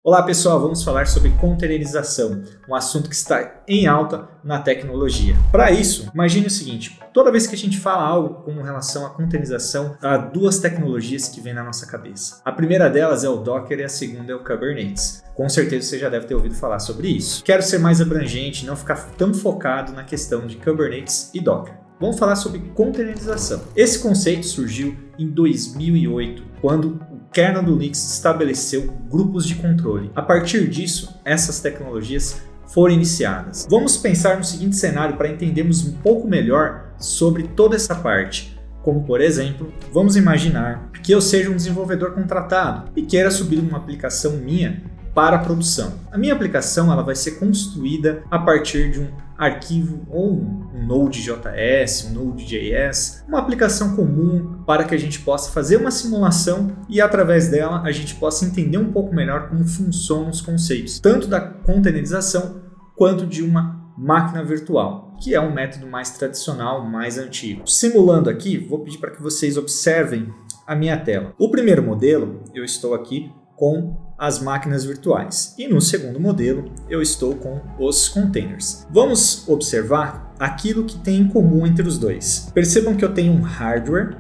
Olá pessoal, vamos falar sobre containerização, um assunto que está em alta na tecnologia. Para isso, imagine o seguinte, toda vez que a gente fala algo com relação à containerização, há duas tecnologias que vêm na nossa cabeça. A primeira delas é o Docker e a segunda é o Kubernetes. Com certeza você já deve ter ouvido falar sobre isso. Quero ser mais abrangente, não ficar tão focado na questão de Kubernetes e Docker. Vamos falar sobre containerização. Esse conceito surgiu em 2008, quando o kernel do Linux estabeleceu grupos de controle. A partir disso, essas tecnologias foram iniciadas. Vamos pensar no seguinte cenário para entendermos um pouco melhor sobre toda essa parte. Como, por exemplo, vamos imaginar que eu seja um desenvolvedor contratado e queira subir uma aplicação minha para a produção. A minha aplicação ela vai ser construída a partir de um arquivo ou um Node.js, um Node.js, uma aplicação comum para que a gente possa fazer uma simulação e através dela a gente possa entender um pouco melhor como funcionam os conceitos, tanto da containerização quanto de uma máquina virtual, que é um método mais tradicional, mais antigo. Simulando aqui, vou pedir para que vocês observem a minha tela. O primeiro modelo, eu estou aqui com as máquinas virtuais. E no segundo modelo, eu estou com os containers. Vamos observar aquilo que tem em comum entre os dois. Percebam que eu tenho um hardware,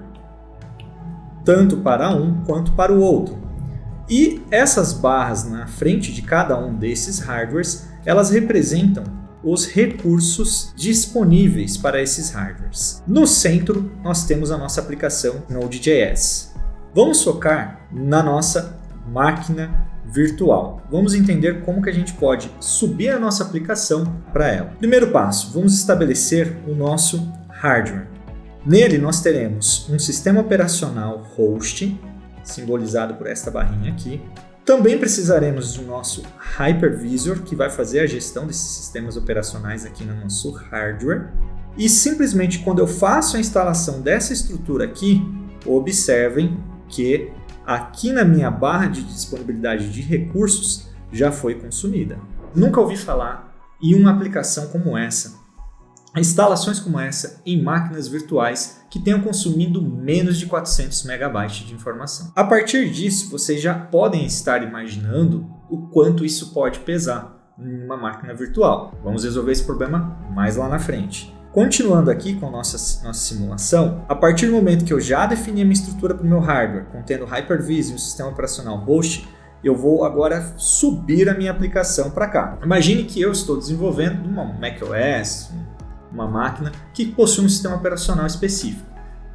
tanto para um quanto para o outro. E essas barras na frente de cada um desses hardwares, elas representam os recursos disponíveis para esses hardwares. No centro, nós temos a nossa aplicação Node.js. Vamos focar na nossa máquina virtual. Vamos entender como que a gente pode subir a nossa aplicação para ela. Primeiro passo, vamos estabelecer o nosso hardware. Nele nós teremos um sistema operacional host, simbolizado por esta barrinha aqui. Também precisaremos do nosso hypervisor, que vai fazer a gestão desses sistemas operacionais aqui no nosso hardware. E simplesmente quando eu faço a instalação dessa estrutura aqui, observem que aqui na minha barra de disponibilidade de recursos já foi consumida. Nunca ouvi falar em uma aplicação como essa, instalações como essa em máquinas virtuais que tenham consumido menos de 400 MB de informação. A partir disso, vocês já podem estar imaginando o quanto isso pode pesar em uma máquina virtual. Vamos resolver esse problema mais lá na frente. Continuando aqui com nossa simulação, a partir do momento que eu já defini a minha estrutura para o meu hardware, contendo Hyper-V e um sistema operacional host, eu vou agora subir a minha aplicação para cá. Imagine que eu estou desenvolvendo uma macOS, uma máquina que possui um sistema operacional específico.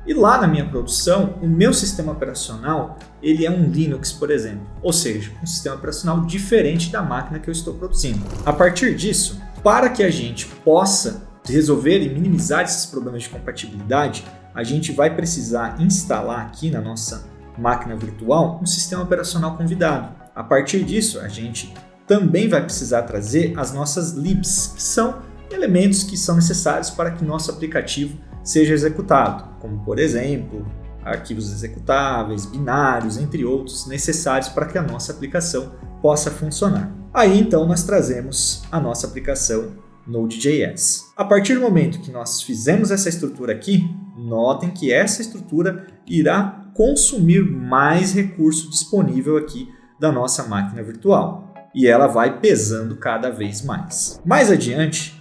E lá na minha produção, o meu sistema operacional ele é um Linux, por exemplo, ou seja, um sistema operacional diferente da máquina que eu estou produzindo. A partir disso, para que a gente possa resolver e minimizar esses problemas de compatibilidade, a gente vai precisar instalar aqui na nossa máquina virtual um sistema operacional convidado. A partir disso, a gente também vai precisar trazer as nossas libs, que são elementos que são necessários para que nosso aplicativo seja executado, como por exemplo, arquivos executáveis, binários, entre outros, necessários para que a nossa aplicação possa funcionar. Aí então nós trazemos a nossa aplicação Node.js. A partir do momento que nós fizemos essa estrutura aqui, notem que essa estrutura irá consumir mais recurso disponível aqui da nossa máquina virtual e ela vai pesando cada vez mais. Mais adiante,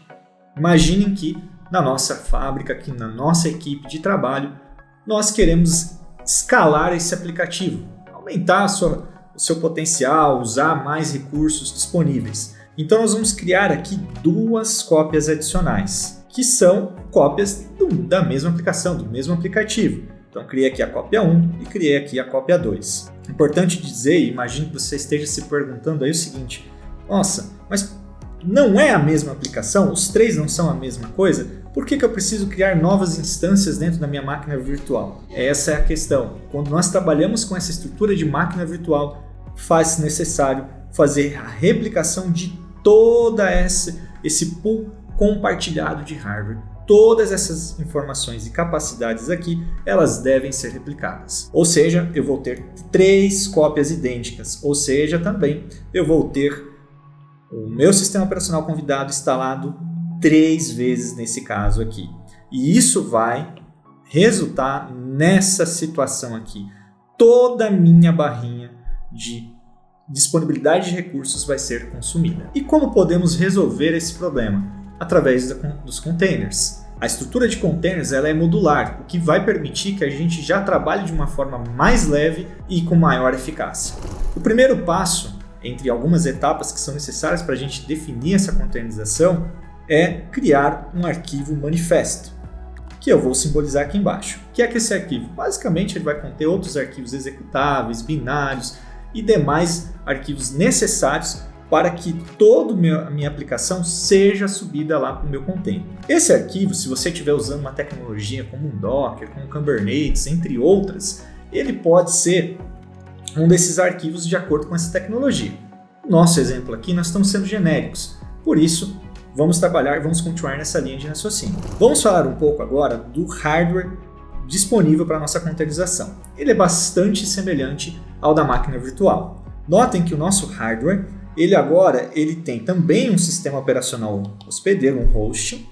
imaginem que na nossa fábrica, aqui na nossa equipe de trabalho, nós queremos escalar esse aplicativo, aumentar o seu potencial, usar mais recursos disponíveis. Então nós vamos criar aqui duas cópias adicionais, que são cópias da mesma aplicação, do mesmo aplicativo. Então criei aqui a cópia 1 e criei aqui a cópia 2. Importante dizer, e imagino que você esteja se perguntando aí o seguinte, nossa, mas não é a mesma aplicação? Os três não são a mesma coisa? Por que eu preciso criar novas instâncias dentro da minha máquina virtual? Essa é a questão. Quando nós trabalhamos com essa estrutura de máquina virtual, faz-se necessário fazer a replicação de toda esse pool compartilhado de hardware. Todas essas informações e capacidades aqui, elas devem ser replicadas. Ou seja, eu vou ter 3 cópias idênticas. Ou seja, também eu vou ter o meu sistema operacional convidado instalado 3 vezes nesse caso aqui. E isso vai resultar nessa situação aqui. Toda a minha barrinha de disponibilidade de recursos vai ser consumida. E como podemos resolver esse problema? Através dos containers. A estrutura de containers ela é modular, o que vai permitir que a gente já trabalhe de uma forma mais leve e com maior eficácia. O primeiro passo, entre algumas etapas que são necessárias para a gente definir essa containerização, é criar um arquivo manifesto, que eu vou simbolizar aqui embaixo. O que é que esse arquivo? Basicamente ele vai conter outros arquivos executáveis, binários e demais arquivos necessários para que toda a minha aplicação seja subida lá para o meu container. Esse arquivo, se você estiver usando uma tecnologia como um Docker, como um Kubernetes, entre outras, ele pode ser um desses arquivos de acordo com essa tecnologia. No nosso exemplo aqui, nós estamos sendo genéricos, por isso vamos continuar nessa linha de raciocínio. Vamos falar um pouco agora do hardware disponível para a nossa containerização. Ele é bastante semelhante ao da máquina virtual. Notem que o nosso hardware ele tem também um sistema operacional hospedeiro, um host,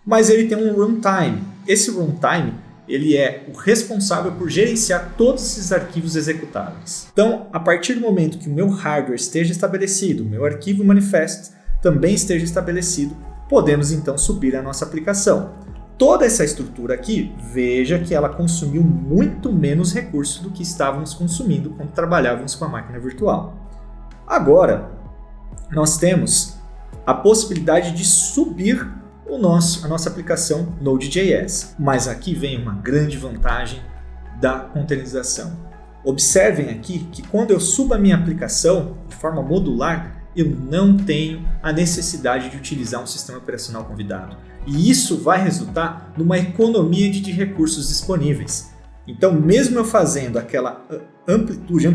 mas ele tem um runtime. Esse runtime ele é o responsável por gerenciar todos esses arquivos executáveis. Então, a partir do momento que o meu hardware esteja estabelecido, o meu arquivo manifest também esteja estabelecido, podemos então subir a nossa aplicação. Toda essa estrutura aqui, veja que ela consumiu muito menos recursos do que estávamos consumindo quando trabalhávamos com a máquina virtual. Agora, nós temos a possibilidade de subir a nossa aplicação Node.js. Mas aqui vem uma grande vantagem da containerização. Observem aqui que quando eu subo a minha aplicação de forma modular, eu não tenho a necessidade de utilizar um sistema operacional convidado. E isso vai resultar numa economia de recursos disponíveis. Então, mesmo eu fazendo aquela amplitude,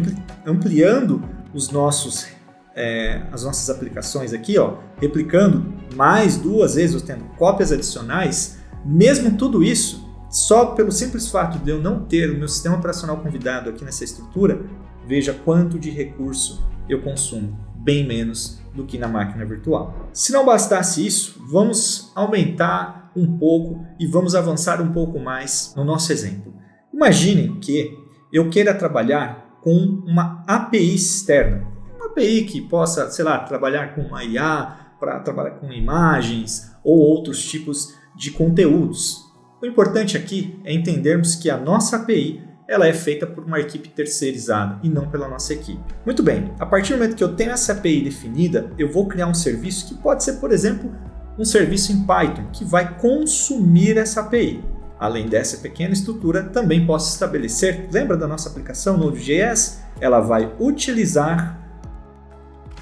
ampliando as nossas aplicações aqui, replicando mais 2 vezes, ou tendo cópias adicionais, mesmo tudo isso, só pelo simples fato de eu não ter o meu sistema operacional convidado aqui nessa estrutura, veja quanto de recurso eu consumo, bem menos do que na máquina virtual. Se não bastasse isso, vamos aumentar um pouco e vamos avançar um pouco mais no nosso exemplo. Imaginem que eu queira trabalhar com uma API externa. Uma API que possa, trabalhar com uma IA, para trabalhar com imagens ou outros tipos de conteúdos. O importante aqui é entendermos que a nossa API ela é feita por uma equipe terceirizada e não pela nossa equipe. Muito bem, a partir do momento que eu tenho essa API definida, eu vou criar um serviço que pode ser, por exemplo, um serviço em Python que vai consumir essa API. Além dessa pequena estrutura, também posso estabelecer, lembra da nossa aplicação Node.js? Ela vai utilizar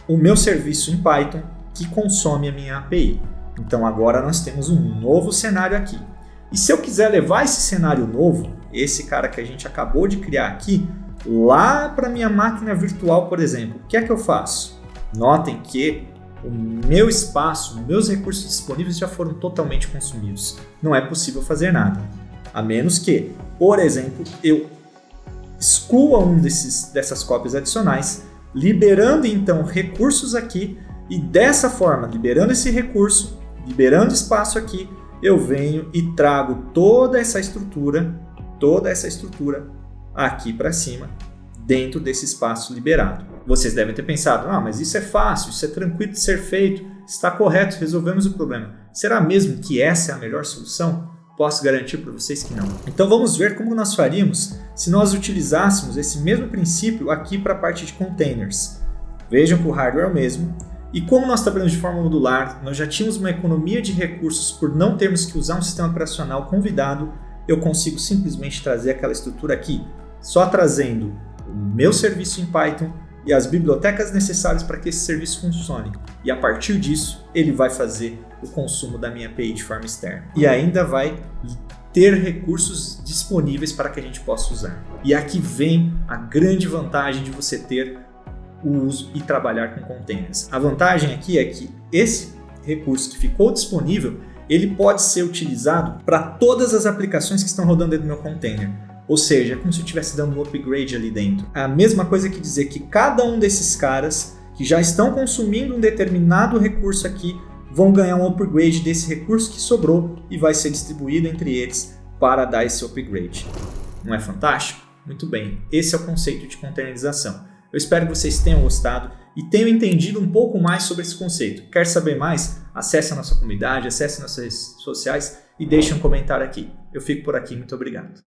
o meu serviço em Python que consome a minha API. Então agora nós temos um novo cenário aqui. E se eu quiser levar esse cenário novo, esse cara que a gente acabou de criar aqui, lá para minha máquina virtual, por exemplo, o que é que eu faço? Notem que o meu espaço, meus recursos disponíveis já foram totalmente consumidos. Não é possível fazer nada. A menos que, por exemplo, eu exclua dessas cópias adicionais, liberando então recursos aqui, e dessa forma, liberando esse recurso, liberando espaço aqui, eu venho e trago toda essa estrutura aqui para cima, dentro desse espaço liberado. Vocês devem ter pensado, mas isso é fácil, isso é tranquilo de ser feito, está correto, resolvemos o problema. Será mesmo que essa é a melhor solução? Posso garantir para vocês que não. Então vamos ver como nós faríamos se nós utilizássemos esse mesmo princípio aqui para a parte de containers. Vejam que o hardware é o mesmo. E como nós trabalhamos de forma modular, nós já tínhamos uma economia de recursos por não termos que usar um sistema operacional convidado, eu consigo simplesmente trazer aquela estrutura aqui, só trazendo o meu serviço em Python e as bibliotecas necessárias para que esse serviço funcione. E a partir disso, ele vai fazer o consumo da minha API de forma externa. E ainda vai ter recursos disponíveis para que a gente possa usar. E aqui vem a grande vantagem de você ter o uso e trabalhar com containers. A vantagem aqui é que esse recurso que ficou disponível, ele pode ser utilizado para todas as aplicações que estão rodando dentro do meu container. Ou seja, é como se eu estivesse dando um upgrade ali dentro. A mesma coisa que dizer que cada um desses caras que já estão consumindo um determinado recurso aqui vão ganhar um upgrade desse recurso que sobrou e vai ser distribuído entre eles para dar esse upgrade. Não é fantástico? Muito bem, esse é o conceito de containerização. Eu espero que vocês tenham gostado e tenham entendido um pouco mais sobre esse conceito. Quer saber mais? Acesse a nossa comunidade, acesse nossas redes sociais e deixe um comentário aqui. Eu fico por aqui, muito obrigado.